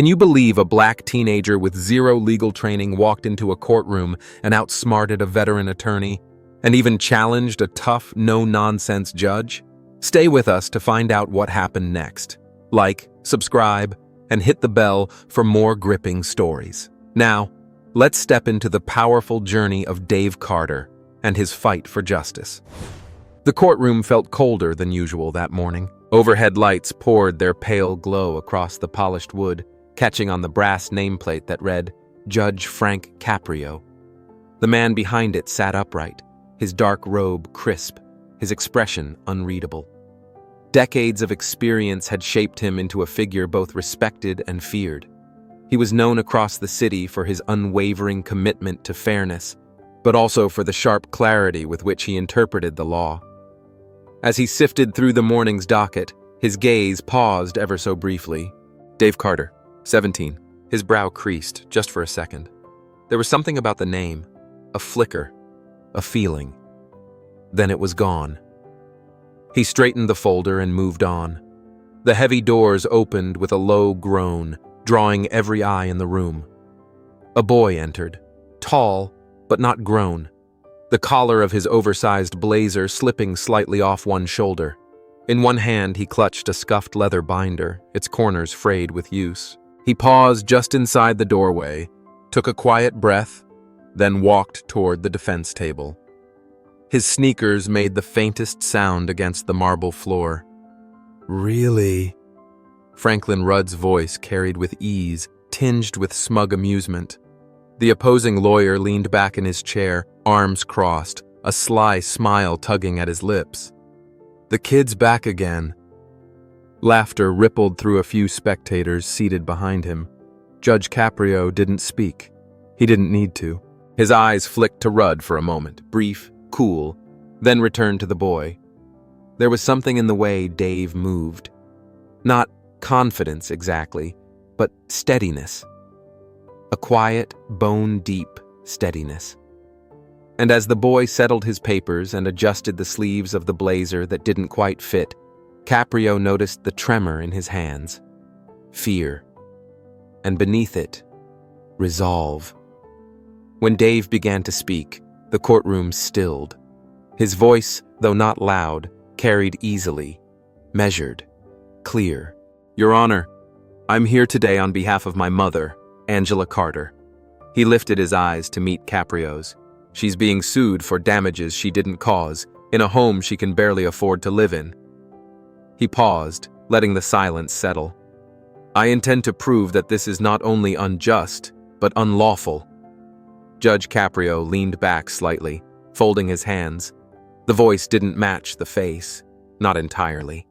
Can you believe a black teenager with zero legal training walked into a courtroom and outsmarted a veteran attorney, and even challenged a tough, no-nonsense judge? Stay with us to find out what happened next. Like, subscribe, and hit the bell for more gripping stories. Now, let's step into the powerful journey of Dave Carter and his fight for justice. The courtroom felt colder than usual that morning. Overhead lights poured their pale glow across the polished wood, catching on the brass nameplate that read, Judge Frank Caprio. The man behind it sat upright, his dark robe crisp, his expression unreadable. Decades of experience had shaped him into a figure both respected and feared. He was known across the city for his unwavering commitment to fairness, but also for the sharp clarity with which he interpreted the law. As he sifted through the morning's docket, his gaze paused ever so briefly. Dave Carter, 17. His brow creased just for a second. There was something about the name, a flicker, a feeling. Then it was gone. He straightened the folder and moved on. The heavy doors opened with a low groan, drawing every eye in the room. A boy entered, tall but not grown, the collar of his oversized blazer slipping slightly off one shoulder. In one hand, he clutched a scuffed leather binder, its corners frayed with use. He paused just inside the doorway, took a quiet breath, then walked toward the defense table. His sneakers made the faintest sound against the marble floor. Really? Franklin Rudd's voice carried with ease, tinged with smug amusement. The opposing lawyer leaned back in his chair, arms crossed, a sly smile tugging at his lips. The kid's back again. Laughter rippled through a few spectators seated behind him. Judge Caprio didn't speak. He didn't need to. His eyes flicked to Rudd for a moment, brief, cool, then returned to the boy. There was something in the way Dave moved. Not confidence exactly, but steadiness. A quiet, bone-deep steadiness. And as the boy settled his papers and adjusted the sleeves of the blazer that didn't quite fit, Caprio noticed the tremor in his hands. Fear. And beneath it, resolve. When Dave began to speak, the courtroom stilled. His voice, though not loud, carried easily, measured, clear. Your Honor, I'm here today on behalf of my mother, Angela Carter. He lifted his eyes to meet Caprio's. She's being sued for damages she didn't cause, in a home she can barely afford to live in. He paused, letting the silence settle. I intend to prove that this is not only unjust, but unlawful. Judge Caprio leaned back slightly, folding his hands. The voice didn't match the face, not entirely.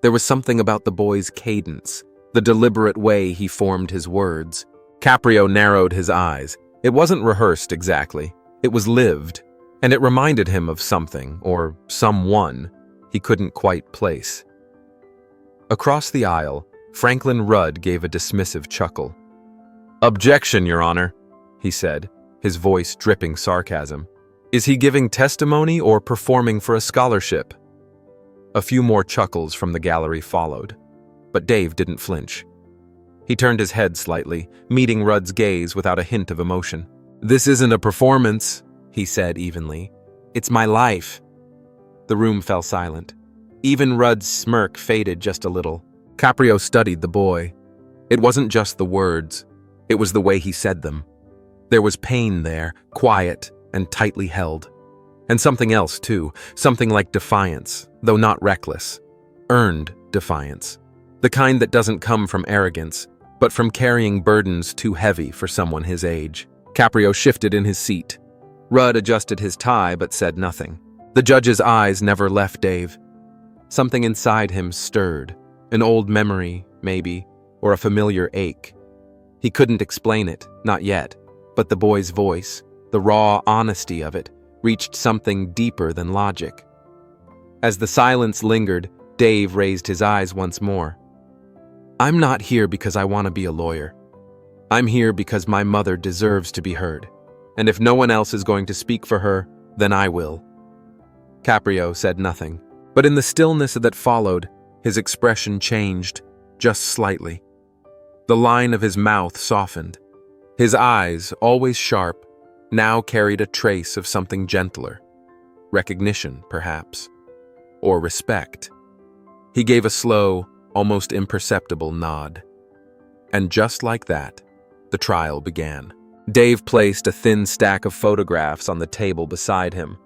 There was something about the boy's cadence, the deliberate way he formed his words. Caprio narrowed his eyes. It wasn't rehearsed exactly. It was lived, and it reminded him of something, or someone, he couldn't quite place. Across the aisle, Franklin Rudd gave a dismissive chuckle. Objection, Your Honor, he said, his voice dripping sarcasm. Is he giving testimony or performing for a scholarship? A few more chuckles from the gallery followed, but Dave didn't flinch. He turned his head slightly, meeting Rudd's gaze without a hint of emotion. This isn't a performance, he said evenly. It's my life. The room fell silent. Even Rudd's smirk faded just a little. Caprio studied the boy. It wasn't just the words. It was the way he said them. There was pain there, quiet and tightly held. And something else, too, something like defiance, though not reckless. Earned defiance. The kind that doesn't come from arrogance, but from carrying burdens too heavy for someone his age. Caprio shifted in his seat. Rudd adjusted his tie but said nothing. The judge's eyes never left Dave. Something inside him stirred. An old memory, maybe, or a familiar ache. He couldn't explain it, not yet, but the boy's voice, the raw honesty of it, reached something deeper than logic. As the silence lingered, Dave raised his eyes once more. I'm not here because I want to be a lawyer. I'm here because my mother deserves to be heard, and if no one else is going to speak for her, then I will. Caprio said nothing, but in the stillness that followed, his expression changed, just slightly. The line of his mouth softened. His eyes, always sharp, now carried a trace of something gentler. Recognition, perhaps. Or respect. He gave a slow, almost imperceptible nod. And just like that, the trial began. Dave placed a thin stack of photographs on the table beside him.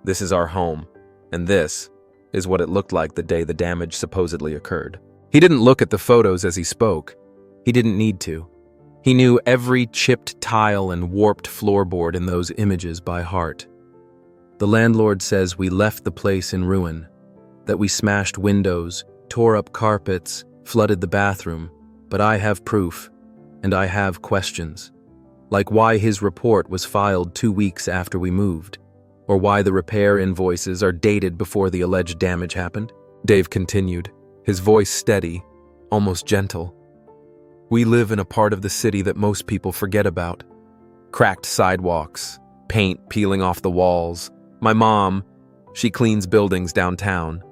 This is our home, and this is what it looked like the day the damage supposedly occurred. He didn't look at the photos as he spoke. He didn't need to. He knew every chipped tile and warped floorboard in those images by heart. The landlord says we left the place in ruin, that we smashed windows, tore up carpets, flooded the bathroom, but I have proof, and I have questions. Like why his report was filed 2 weeks after we moved, or why the repair invoices are dated before the alleged damage happened. Dave continued, his voice steady, almost gentle. We live in a part of the city that most people forget about. Cracked sidewalks, paint peeling off the walls. My mom, she cleans buildings downtown.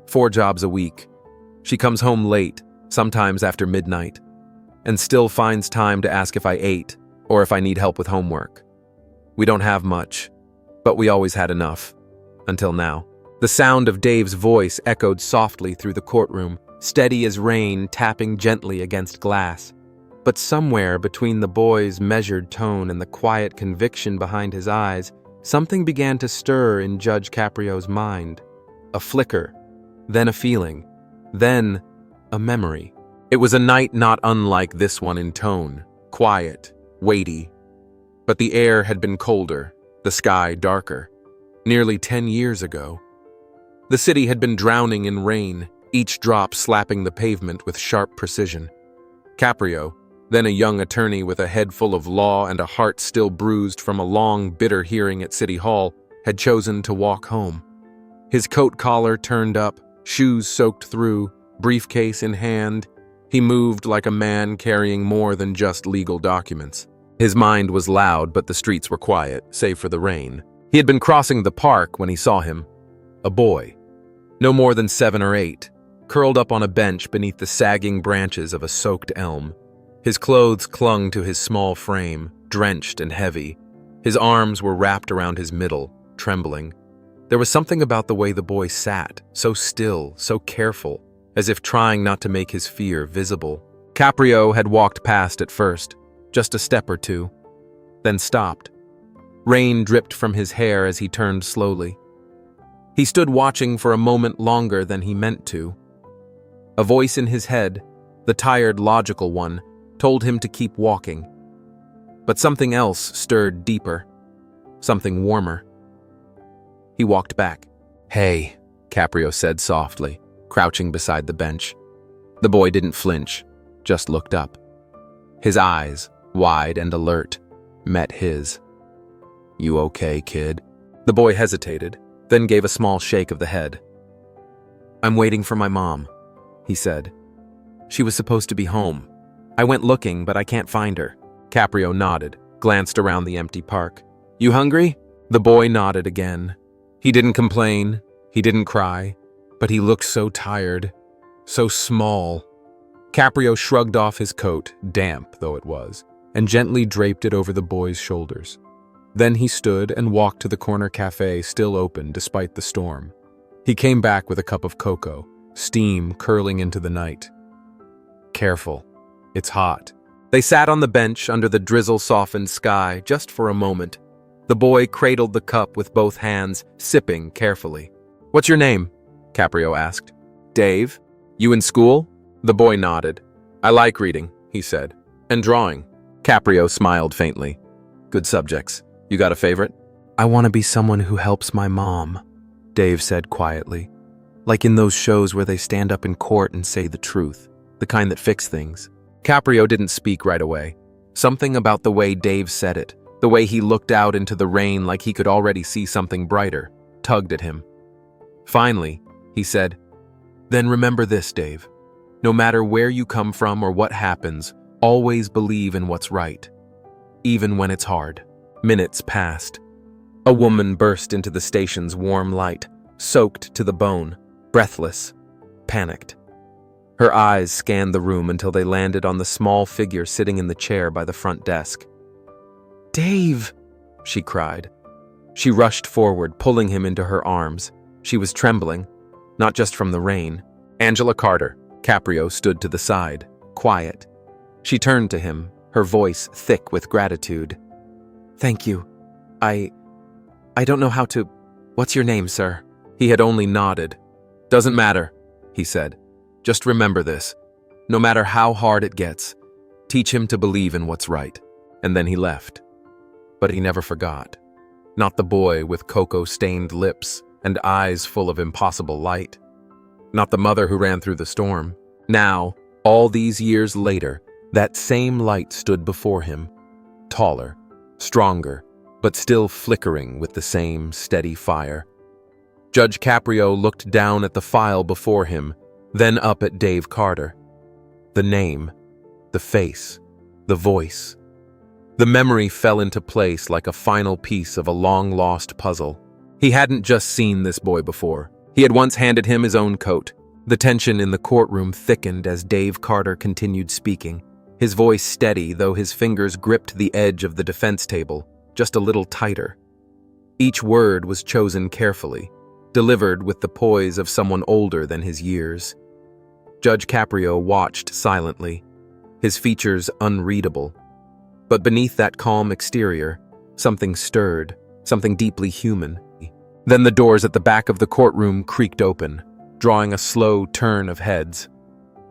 4 jobs a week. She comes home late, sometimes after midnight, and still finds time to ask if I ate or if I need help with homework. We don't have much, but we always had enough. Until now. The sound of Dave's voice echoed softly through the courtroom, steady as rain tapping gently against glass. But somewhere between the boy's measured tone and the quiet conviction behind his eyes, something began to stir in Judge Caprio's mind. A flicker, then a feeling, then a memory. It was a night not unlike this one in tone, quiet, weighty. But the air had been colder, the sky darker. Nearly 10 years ago. The city had been drowning in rain, each drop slapping the pavement with sharp precision. Caprio, then a young attorney with a head full of law and a heart still bruised from a long, bitter hearing at City Hall, had chosen to walk home. His coat collar turned up, shoes soaked through, briefcase in hand, he moved like a man carrying more than just legal documents. His mind was loud, but the streets were quiet, save for the rain. He had been crossing the park when he saw him. A boy, no more than 7 or 8, curled up on a bench beneath the sagging branches of a soaked elm. His clothes clung to his small frame, drenched and heavy. His arms were wrapped around his middle, trembling. There was something about the way the boy sat, so still, so careful, as if trying not to make his fear visible. Caprio had walked past at first, just a step or two, then stopped. Rain dripped from his hair as he turned slowly. He stood watching for a moment longer than he meant to. A voice in his head, the tired, logical one, told him to keep walking. But something else stirred deeper, something warmer. He walked back. "Hey," Caprio said softly, crouching beside the bench. The boy didn't flinch, just looked up. His eyes, wide and alert, met his. "You okay, kid?" The boy hesitated, then gave a small shake of the head. "I'm waiting for my mom," he said. "She was supposed to be home. I went looking, but I can't find her." Caprio nodded, glanced around the empty park. "You hungry?" The boy nodded again. He didn't complain, he didn't cry, but he looked so tired, so small. Caprio shrugged off his coat, damp though it was, and gently draped it over the boy's shoulders. Then he stood and walked to the corner cafe, still open despite the storm. He came back with a cup of cocoa, steam curling into the night. "Careful, it's hot." They sat on the bench under the drizzle-softened sky just for a moment. The boy cradled the cup with both hands, sipping carefully. "What's your name?" Caprio asked. "Dave. You in school?" The boy nodded. "I like reading," he said. "And drawing." Caprio smiled faintly. "Good subjects. You got a favorite?" "I want to be someone who helps my mom," Dave said quietly. "Like in those shows where they stand up in court and say the truth, the kind that fix things." Caprio didn't speak right away. Something about the way Dave said it, the way he looked out into the rain like he could already see something brighter, tugged at him. Finally, he said, "Then remember this, Dave. No matter where you come from or what happens, always believe in what's right, even when it's hard." Minutes passed. A woman burst into the station's warm light, soaked to the bone, breathless, panicked. Her eyes scanned the room until they landed on the small figure sitting in the chair by the front desk. "Dave!" she cried. She rushed forward, pulling him into her arms. She was trembling, not just from the rain. Angela Carter, Caprio, stood to the side, quiet. She turned to him, her voice thick with gratitude. "Thank you. I don't know how to... What's your name, sir?" He had only nodded. "Doesn't matter," he said. "Just remember this. No matter how hard it gets, teach him to believe in what's right." And then he left. But he never forgot. Not the boy with cocoa-stained lips and eyes full of impossible light. Not the mother who ran through the storm. Now, all these years later, that same light stood before him. Taller, stronger, but still flickering with the same steady fire. Judge Caprio looked down at the file before him, then up at Dave Carter. The name, the face, the voice. The memory fell into place like a final piece of a long-lost puzzle. He hadn't just seen this boy before. He had once handed him his own coat. The tension in the courtroom thickened as Dave Carter continued speaking, his voice steady though his fingers gripped the edge of the defense table, just a little tighter. Each word was chosen carefully, delivered with the poise of someone older than his years. Judge Caprio watched silently, his features unreadable. But beneath that calm exterior, something stirred, something deeply human. Then the doors at the back of the courtroom creaked open, drawing a slow turn of heads.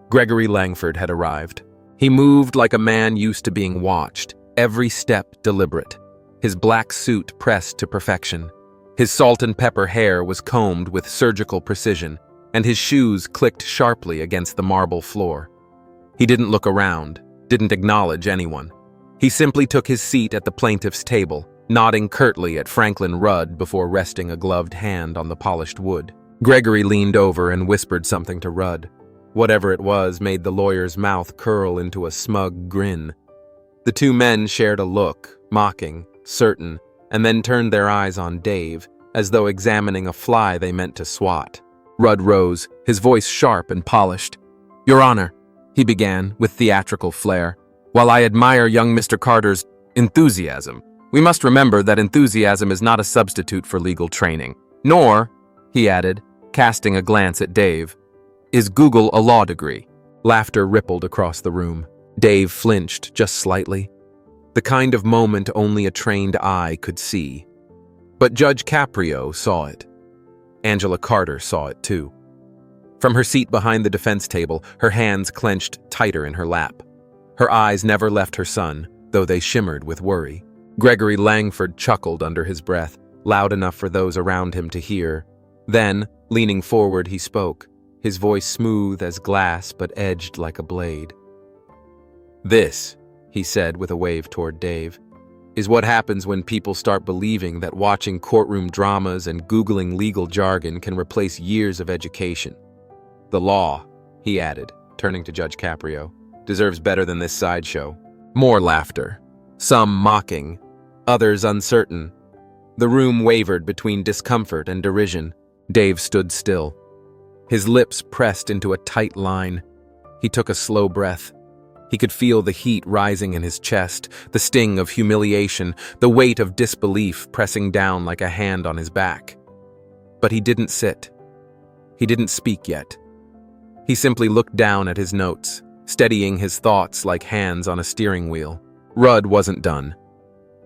Gregory Langford had arrived. He moved like a man used to being watched, every step deliberate, his black suit pressed to perfection. His salt and pepper hair was combed with surgical precision, and his shoes clicked sharply against the marble floor. He didn't look around, didn't acknowledge anyone. He simply took his seat at the plaintiff's table, nodding curtly at Franklin Rudd before resting a gloved hand on the polished wood. Gregory leaned over and whispered something to Rudd. Whatever it was made the lawyer's mouth curl into a smug grin. The two men shared a look, mocking, certain, and then turned their eyes on Dave, as though examining a fly they meant to swat. Rudd rose, his voice sharp and polished. "Your Honor," he began, with theatrical flair, "while I admire young Mr. Carter's enthusiasm, we must remember that enthusiasm is not a substitute for legal training. Nor," he added, casting a glance at Dave, "is Google a law degree." Laughter rippled across the room. Dave flinched just slightly. The kind of moment only a trained eye could see. But Judge Caprio saw it. Angela Carter saw it too. From her seat behind the defense table, her hands clenched tighter in her lap. Her eyes never left her son, though they shimmered with worry. Gregory Langford chuckled under his breath, loud enough for those around him to hear. Then, leaning forward, he spoke, his voice smooth as glass but edged like a blade. "This," he said with a wave toward Dave, "is what happens when people start believing that watching courtroom dramas and Googling legal jargon can replace years of education. The law," he added, turning to Judge Caprio, "deserves better than this sideshow." More laughter, some mocking, others uncertain. The room wavered between discomfort and derision. Dave stood still. His lips pressed into a tight line. He took a slow breath. He could feel the heat rising in his chest, the sting of humiliation, the weight of disbelief pressing down like a hand on his back. But he didn't sit. He didn't speak yet. He simply looked down at his notes, steadying his thoughts like hands on a steering wheel. Rudd wasn't done.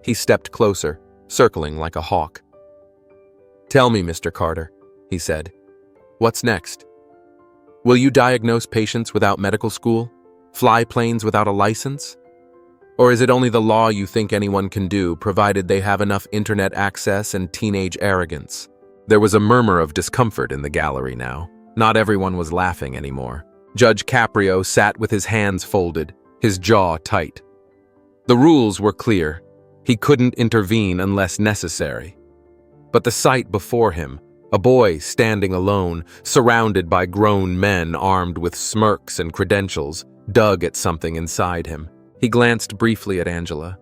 He stepped closer, circling like a hawk. "Tell me, Mr. Carter," he said, "what's next? Will you diagnose patients without medical school? Fly planes without a license? Or is it only the law you think anyone can do, provided they have enough internet access and teenage arrogance?" There was a murmur of discomfort in the gallery now. Not everyone was laughing anymore. Judge Caprio sat with his hands folded, his jaw tight. The rules were clear. He couldn't intervene unless necessary. But the sight before him, a boy standing alone, surrounded by grown men armed with smirks and credentials, dug at something inside him. He glanced briefly at Angela.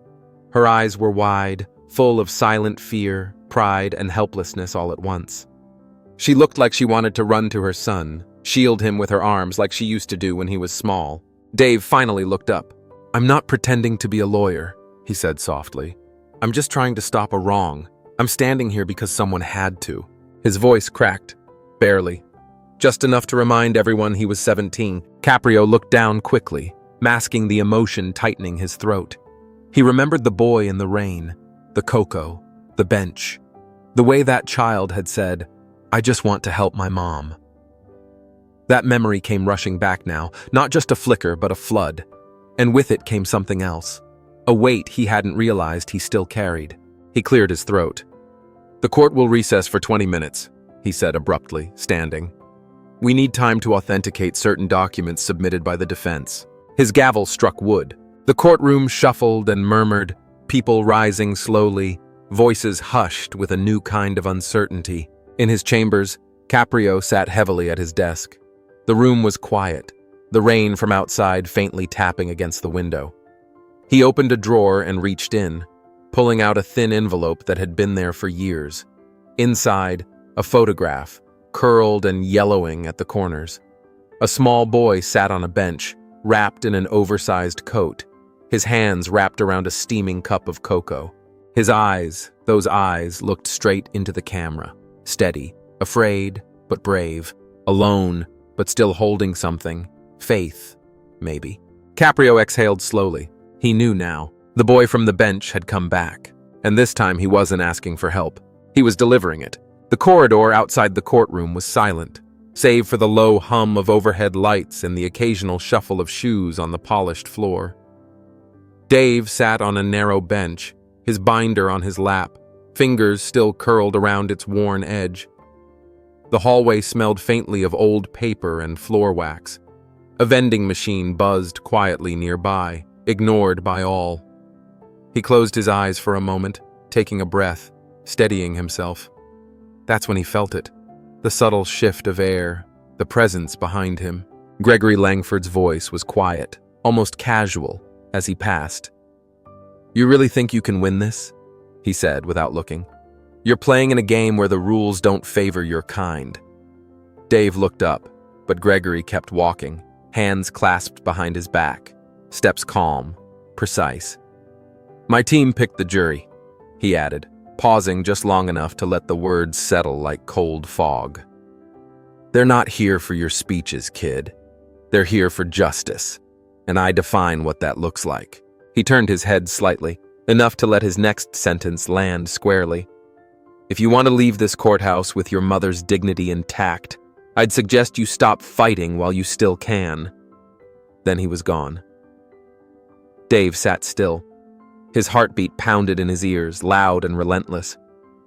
Her eyes were wide, full of silent fear, pride, and helplessness all at once. She looked like she wanted to run to her son, shield him with her arms like she used to do when he was small. Dave finally looked up. "I'm not pretending to be a lawyer," he said softly. "I'm just trying to stop a wrong. I'm standing here because someone had to." His voice cracked, barely. Just enough to remind everyone he was 17. Caprio looked down quickly, masking the emotion tightening his throat. He remembered the boy in the rain, the cocoa, the bench. The way that child had said, "I just want to help my mom." That memory came rushing back now, not just a flicker, but a flood. And with it came something else. A weight he hadn't realized he still carried. He cleared his throat. "The court will recess for 20 minutes, he said abruptly, standing. "We need time to authenticate certain documents submitted by the defense." His gavel struck wood. The courtroom shuffled and murmured, people rising slowly, voices hushed with a new kind of uncertainty. In his chambers, Caprio sat heavily at his desk. The room was quiet, the rain from outside faintly tapping against the window. He opened a drawer and reached in, pulling out a thin envelope that had been there for years. Inside, a photograph, curled and yellowing at the corners. A small boy sat on a bench, wrapped in an oversized coat, his hands wrapped around a steaming cup of cocoa. His eyes, those eyes, looked straight into the camera, steady, afraid, but brave, alone, but still holding something. Faith, maybe. Caprio exhaled slowly. He knew now. The boy from the bench had come back, and this time he wasn't asking for help. He was delivering it. The corridor outside the courtroom was silent, save for the low hum of overhead lights and the occasional shuffle of shoes on the polished floor. Dave sat on a narrow bench, his binder on his lap, fingers still curled around its worn edge. The hallway smelled faintly of old paper and floor wax. A vending machine buzzed quietly nearby, ignored by all. He closed his eyes for a moment, taking a breath, steadying himself. That's when he felt it. The subtle shift of air, the presence behind him. Gregory Langford's voice was quiet, almost casual, as he passed. "You really think you can win this?" he said without looking. "You're playing in a game where the rules don't favor your kind." Dave looked up, but Gregory kept walking, hands clasped behind his back, steps calm, precise. "My team picked the jury," he added, pausing just long enough to let the words settle like cold fog. "They're not here for your speeches, kid. They're here for justice, and I define what that looks like." He turned his head slightly, enough to let his next sentence land squarely. "If you want to leave this courthouse with your mother's dignity intact, I'd suggest you stop fighting while you still can." Then he was gone. Dave sat still. His heartbeat pounded in his ears, loud and relentless.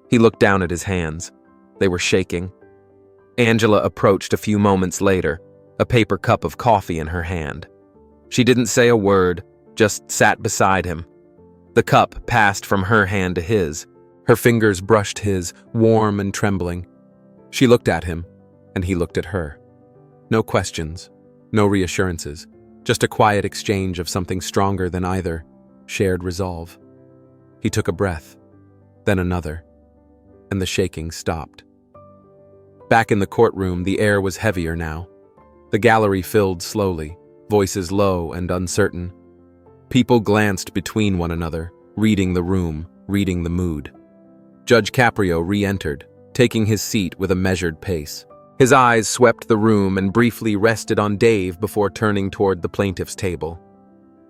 He looked down at his hands. They were shaking. Angela approached a few moments later, a paper cup of coffee in her hand. She didn't say a word, just sat beside him. The cup passed from her hand to his. Her fingers brushed his, warm and trembling. She looked at him, and he looked at her. No questions, no reassurances, just a quiet exchange of something stronger than either, shared resolve. He took a breath, then another, and the shaking stopped. Back in the courtroom, the air was heavier now. The gallery filled slowly, voices low and uncertain. People glanced between one another, reading the room, reading the mood. Judge Caprio re-entered, taking his seat with a measured pace. His eyes swept the room and briefly rested on Dave before turning toward the plaintiff's table.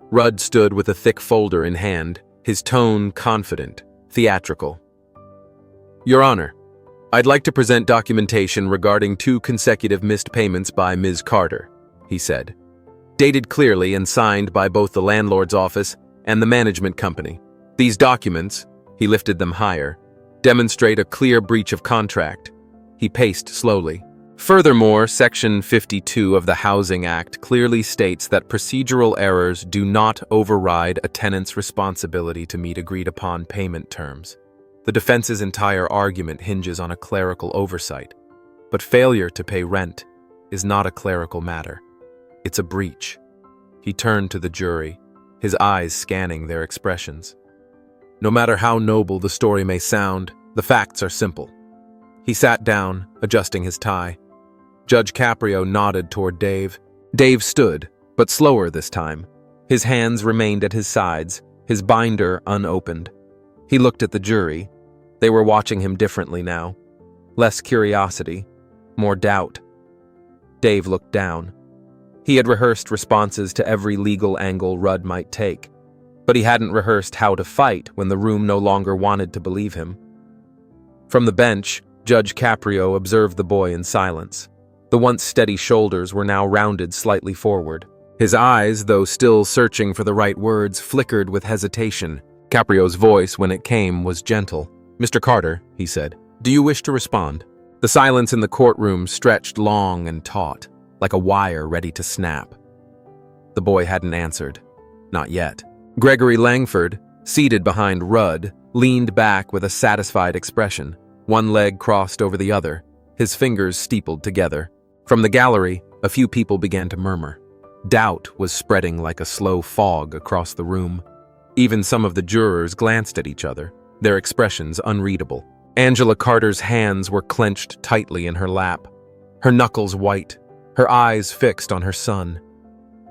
Rudd stood with a thick folder in hand, his tone confident, theatrical. "Your Honor, I'd like to present documentation regarding 2 consecutive missed payments by Ms. Carter," he said. "Dated clearly and signed by both the landlord's office and the management company. These documents," he lifted them higher, "demonstrate a clear breach of contract." He paced slowly. "Furthermore, Section 52 of the Housing Act clearly states that procedural errors do not override a tenant's responsibility to meet agreed-upon payment terms. The defense's entire argument hinges on a clerical oversight, but failure to pay rent is not a clerical matter. It's a breach." He turned to the jury, his eyes scanning their expressions. "No matter how noble the story may sound, the facts are simple. He sat down, adjusting his tie. Judge Caprio nodded toward Dave. Dave stood, but slower this time. His hands remained at his sides, his binder unopened. He looked at the jury. They were watching him differently now. Less curiosity, more doubt. Dave looked down. He had rehearsed responses to every legal angle Rudd might take, but he hadn't rehearsed how to fight when the room no longer wanted to believe him. From the bench, Judge Caprio observed the boy in silence. The once steady shoulders were now rounded slightly forward. His eyes, though still searching for the right words, flickered with hesitation. Caprio's voice, when it came, was gentle. "Mr. Carter," he said, "do you wish to respond?" The silence in the courtroom stretched long and taut, like a wire ready to snap. The boy hadn't answered. Not yet. Gregory Langford, seated behind Rudd, leaned back with a satisfied expression, one leg crossed over the other, his fingers steepled together. From the gallery, a few people began to murmur. Doubt was spreading like a slow fog across the room. Even some of the jurors glanced at each other, their expressions unreadable. Angela Carter's hands were clenched tightly in her lap, her knuckles white, her eyes fixed on her son.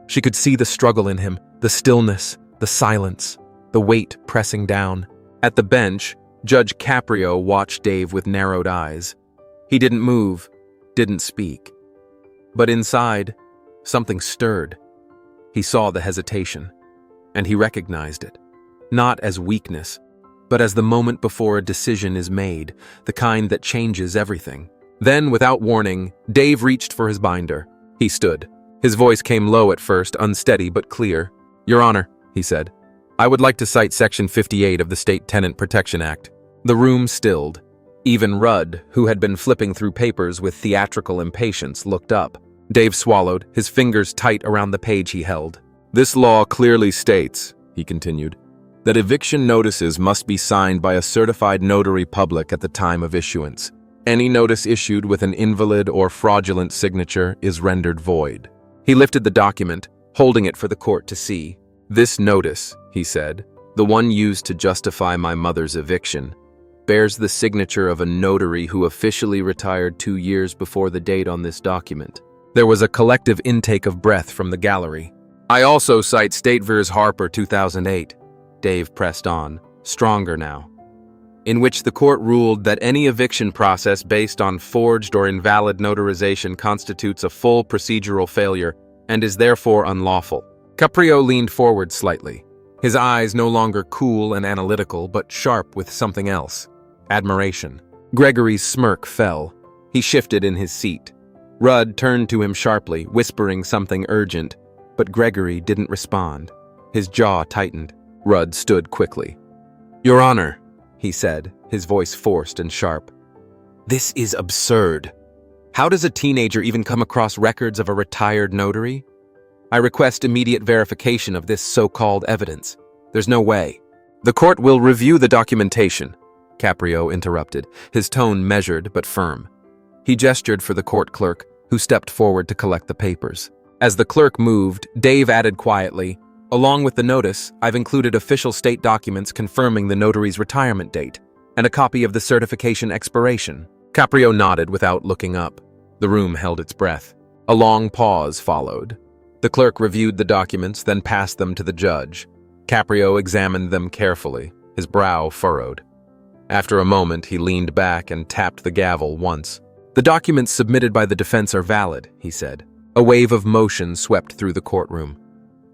She could see the struggle in him, the stillness, the silence, the weight pressing down. At the bench, Judge Caprio watched Dave with narrowed eyes. He didn't move, didn't speak. But inside, something stirred. He saw the hesitation, and he recognized it, not as weakness, but as the moment before a decision is made, the kind that changes everything. Then, without warning, Dave reached for his binder. He stood. His voice came low at first, unsteady but clear. "Your Honor," he said, "I would like to cite Section 58 of the State Tenant Protection Act." The room stilled. Even Rudd, who had been flipping through papers with theatrical impatience, looked up. Dave swallowed, his fingers tight around the page he held. "This law clearly states," he continued, "that eviction notices must be signed by a certified notary public at the time of issuance. Any notice issued with an invalid or fraudulent signature is rendered void." He lifted the document, holding it for the court to see. "This notice," he said, "the one used to justify my mother's eviction, bears the signature of a notary who officially retired 2 years before the date on this document." There was a collective intake of breath from the gallery. "I also cite State v. Harper 2008, Dave pressed on, stronger now, in which the court ruled that any eviction process based on forged or invalid notarization constitutes a full procedural failure and is therefore unlawful. Caprio leaned forward slightly, his eyes no longer cool and analytical, but sharp with something else. Admiration. Gregory's smirk fell. He shifted in his seat. Rudd turned to him sharply, whispering something urgent, but Gregory didn't respond. His jaw tightened. Rudd stood quickly. "Your Honor," he said, his voice forced and sharp. "This is absurd. How does a teenager even come across records of a retired notary? I request immediate verification of this so-called evidence. There's no way." "The court will review the documentation," Caprio interrupted, his tone measured but firm. He gestured for the court clerk, who stepped forward to collect the papers. As the clerk moved, Dave added quietly, "Along with the notice, I've included official state documents confirming the notary's retirement date, and a copy of the certification expiration." Caprio nodded without looking up. The room held its breath. A long pause followed. The clerk reviewed the documents, then passed them to the judge. Caprio examined them carefully, his brow furrowed. After a moment, he leaned back and tapped the gavel once. "The documents submitted by the defense are valid," he said. A wave of motion swept through the courtroom.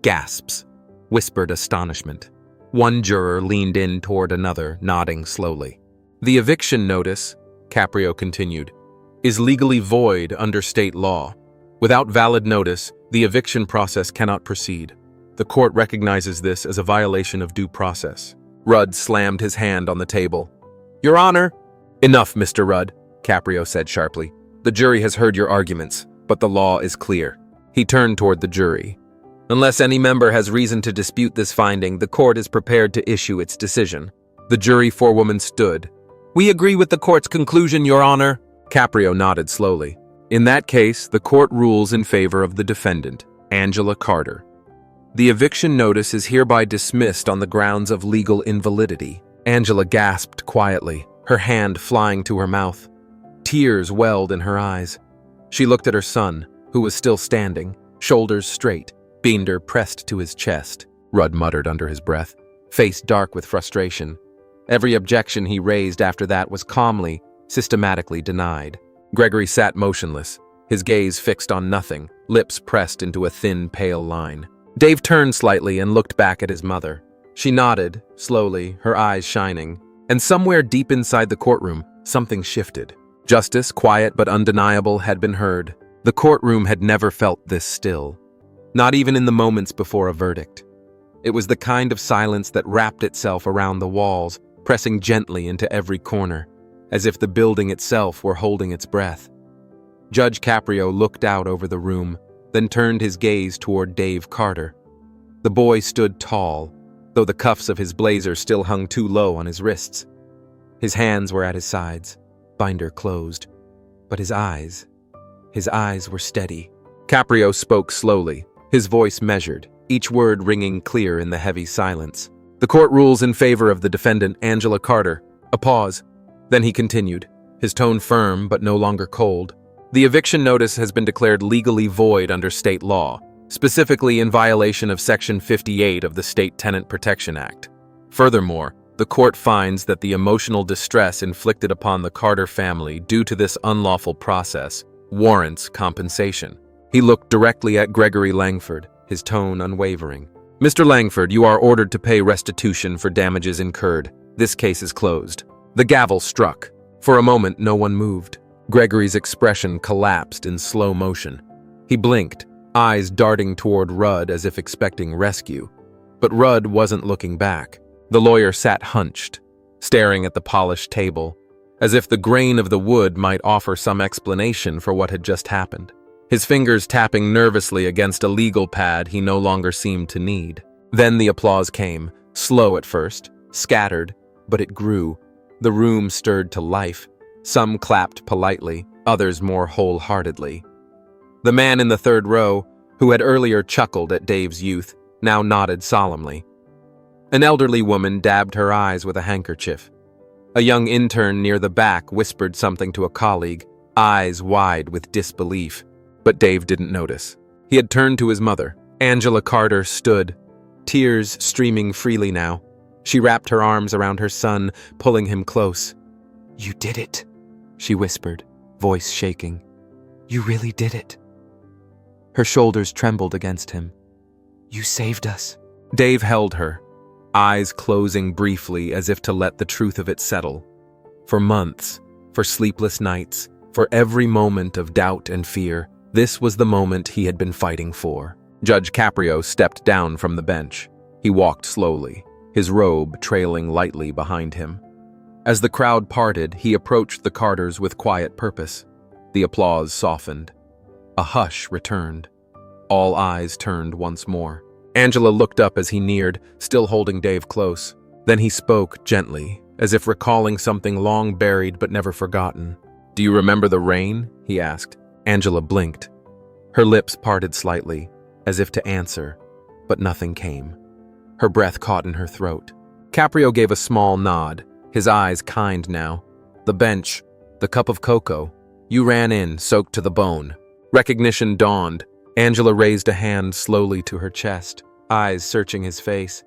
Gasps, whispered astonishment. One juror leaned in toward another, nodding slowly. "The eviction notice," Caprio continued, "is legally void under state law. Without valid notice, the eviction process cannot proceed. The court recognizes this as a violation of due process." Rudd slammed his hand on the table. "Your Honor!" "Enough, Mr. Rudd," Caprio said sharply. "The jury has heard your arguments, but the law is clear." He turned toward the jury. "Unless any member has reason to dispute this finding, the court is prepared to issue its decision." The jury forewoman stood. "We agree with the court's conclusion, Your Honor." Caprio nodded slowly. "In that case, the court rules in favor of the defendant, Angela Carter. The eviction notice is hereby dismissed on the grounds of legal invalidity." Angela gasped quietly, her hand flying to her mouth. Tears welled in her eyes. She looked at her son, who was still standing, shoulders straight, Binder pressed to his chest, Rudd muttered under his breath, face dark with frustration. Every objection he raised after that was calmly, systematically denied. Gregory sat motionless, his gaze fixed on nothing, lips pressed into a thin, pale line. Dave turned slightly and looked back at his mother. She nodded, slowly, her eyes shining, and somewhere deep inside the courtroom, something shifted. Justice, quiet but undeniable, had been heard. The courtroom had never felt this still, not even in the moments before a verdict. It was the kind of silence that wrapped itself around the walls, pressing gently into every corner, as if the building itself were holding its breath. Judge Caprio looked out over the room, then turned his gaze toward Dave Carter. The boy stood tall, though the cuffs of his blazer still hung too low on his wrists. His hands were at his sides, binder closed, but his eyes were steady. Caprio spoke slowly, his voice measured, each word ringing clear in the heavy silence. The court rules in favor of the defendant, Angela Carter. A pause. Then he continued, his tone firm but no longer cold. The eviction notice has been declared legally void under state law, specifically in violation of Section 58 of the State Tenant Protection Act. Furthermore, the court finds that the emotional distress inflicted upon the Carter family due to this unlawful process warrants compensation. He looked directly at Gregory Langford, his tone unwavering. Mr. Langford, you are ordered to pay restitution for damages incurred. This case is closed. The gavel struck. For a moment, no one moved. Gregory's expression collapsed in slow motion. He blinked, eyes darting toward Rudd as if expecting rescue. But Rudd wasn't looking back. The lawyer sat hunched, staring at the polished table, as if the grain of the wood might offer some explanation for what had just happened. His fingers tapping nervously against a legal pad he no longer seemed to need. Then the applause came, slow at first, scattered, but it grew. The room stirred to life. Some clapped politely, others more wholeheartedly. The man in the third row, who had earlier chuckled at Dave's youth, now nodded solemnly. An elderly woman dabbed her eyes with a handkerchief. A young intern near the back whispered something to a colleague, eyes wide with disbelief. But Dave didn't notice. He had turned to his mother. Angela Carter stood, tears streaming freely now. She wrapped her arms around her son, pulling him close. "You did it," she whispered, voice shaking. "You really did it." Her shoulders trembled against him. "You saved us." Dave held her, eyes closing briefly as if to let the truth of it settle. For months, for sleepless nights, for every moment of doubt and fear, this was the moment he had been fighting for. Judge Caprio stepped down from the bench. He walked slowly, his robe trailing lightly behind him. As the crowd parted, he approached the Carters with quiet purpose. The applause softened. A hush returned. All eyes turned once more. Angela looked up as he neared, still holding Dave close. Then he spoke gently, as if recalling something long buried but never forgotten. "Do you remember the rain?" he asked. Angela blinked. Her lips parted slightly, as if to answer, but nothing came. Her breath caught in her throat. Caprio gave a small nod, his eyes kind now. "The bench, the cup of cocoa. You ran in, soaked to the bone." Recognition dawned. Angela raised a hand slowly to her chest, eyes searching his face.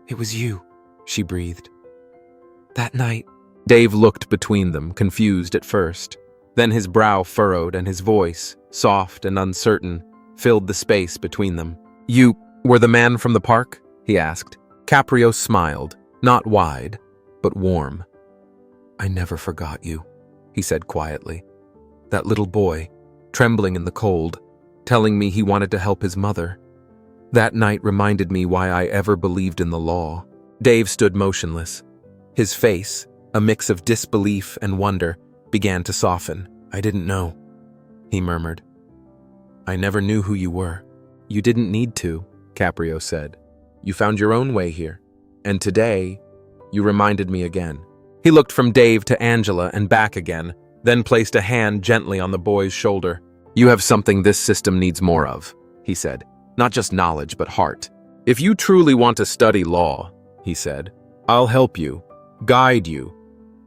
"It was you," she breathed. "That night." Dave looked between them, confused at first. Then his brow furrowed and his voice, soft and uncertain, filled the space between them. "You were the man from the park?" he asked. Caprio smiled, not wide, but warm. "I never forgot you," he said quietly. "That little boy, trembling in the cold, telling me he wanted to help his mother. That night reminded me why I ever believed in the law." Dave stood motionless. His face, a mix of disbelief and wonder, began to soften. "I didn't know," he murmured. "I never knew who you were." "You didn't need to," Caprio said. "You found your own way here. And today, you reminded me again." He looked from Dave to Angela and back again, then placed a hand gently on the boy's shoulder. "You have something this system needs more of," he said. "Not just knowledge, but heart. If you truly want to study law," he said, "I'll help you, guide you,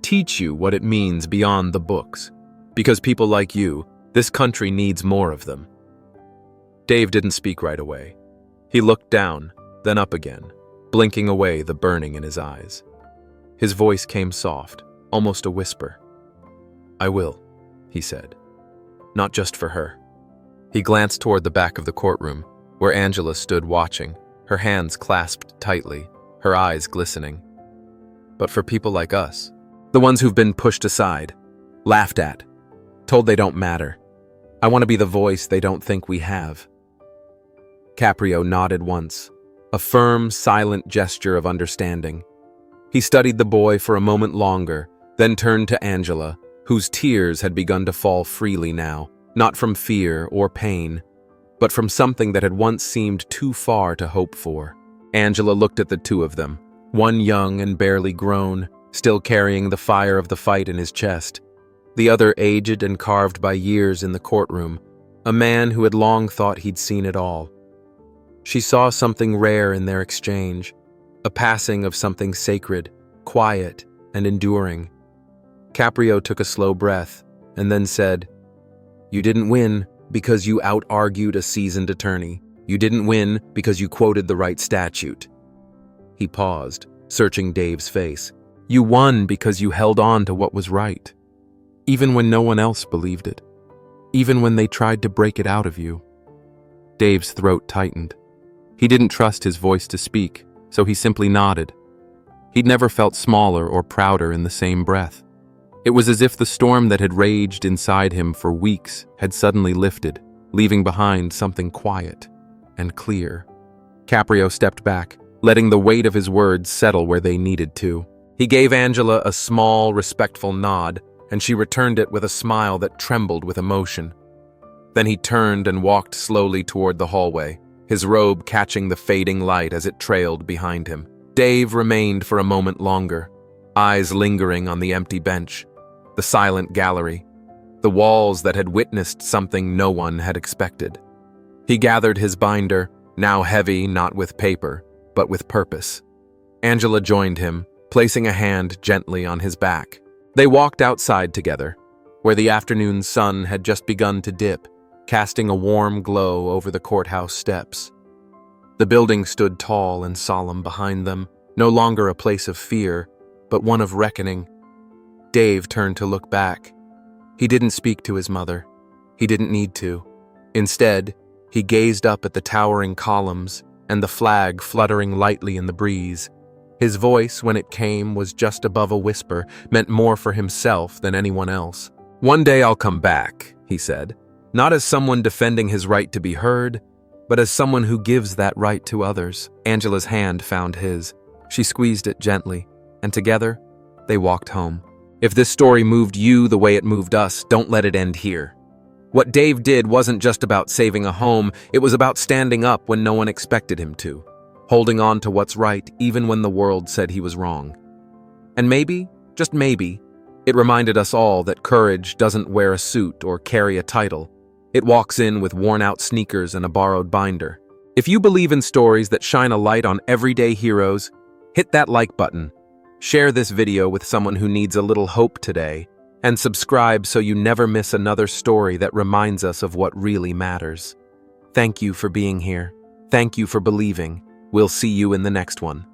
teach you what it means beyond the books. Because people like you, this country needs more of them. Dave didn't speak right away. He looked down, then up again, blinking away the burning in his eyes. His voice came soft, almost a whisper. "I will," he said. "Not just for her." He glanced toward the back of the courtroom, where Angela stood watching, her hands clasped tightly, her eyes glistening. "But for people like us, the ones who've been pushed aside, laughed at, told they don't matter. I want to be the voice they don't think we have." Caprio nodded once, a firm, silent gesture of understanding. He studied the boy for a moment longer, then turned to Angela, whose tears had begun to fall freely now, not from fear or pain, but from something that had once seemed too far to hope for. Angela looked at the two of them, one young and barely grown, still carrying the fire of the fight in his chest, the other aged and carved by years in the courtroom, a man who had long thought he'd seen it all. She saw something rare in their exchange, a passing of something sacred, quiet, and enduring. Caprio took a slow breath and then said, "You didn't win because you out-argued a seasoned attorney. You didn't win because you quoted the right statute." He paused, searching Dave's face. "You won because you held on to what was right, even when no one else believed it, even when they tried to break it out of you." Dave's throat tightened. He didn't trust his voice to speak, so he simply nodded. He'd never felt smaller or prouder in the same breath. It was as if the storm that had raged inside him for weeks had suddenly lifted, leaving behind something quiet and clear. Caprio stepped back, letting the weight of his words settle where they needed to. He gave Angela a small, respectful nod, and she returned it with a smile that trembled with emotion. Then he turned and walked slowly toward the hallway, his robe catching the fading light as it trailed behind him. Dave remained for a moment longer, eyes lingering on the empty bench, the silent gallery, the walls that had witnessed something no one had expected. He gathered his binder, now heavy not with paper, but with purpose. Angela joined him, placing a hand gently on his back. They walked outside together, where the afternoon sun had just begun to dip, casting a warm glow over the courthouse steps. The building stood tall and solemn behind them, no longer a place of fear, but one of reckoning. Dave turned to look back. He didn't speak to his mother. He didn't need to. Instead, he gazed up at the towering columns and the flag fluttering lightly in the breeze. His voice, when it came, was just above a whisper, meant more for himself than anyone else. "One day I'll come back," he said, not as someone defending his right to be heard, but as someone who gives that right to others. Angela's hand found his. She squeezed it gently, and together, they walked home. If this story moved you the way it moved us, don't let it end here. What Dave did wasn't just about saving a home, it was about standing up when no one expected him to, holding on to what's right even when the world said he was wrong. And maybe, just maybe, it reminded us all that courage doesn't wear a suit or carry a title. It walks in with worn-out sneakers and a borrowed binder. If you believe in stories that shine a light on everyday heroes, hit that like button, share this video with someone who needs a little hope today, and subscribe so you never miss another story that reminds us of what really matters. Thank you for being here. Thank you for believing. We'll see you in the next one.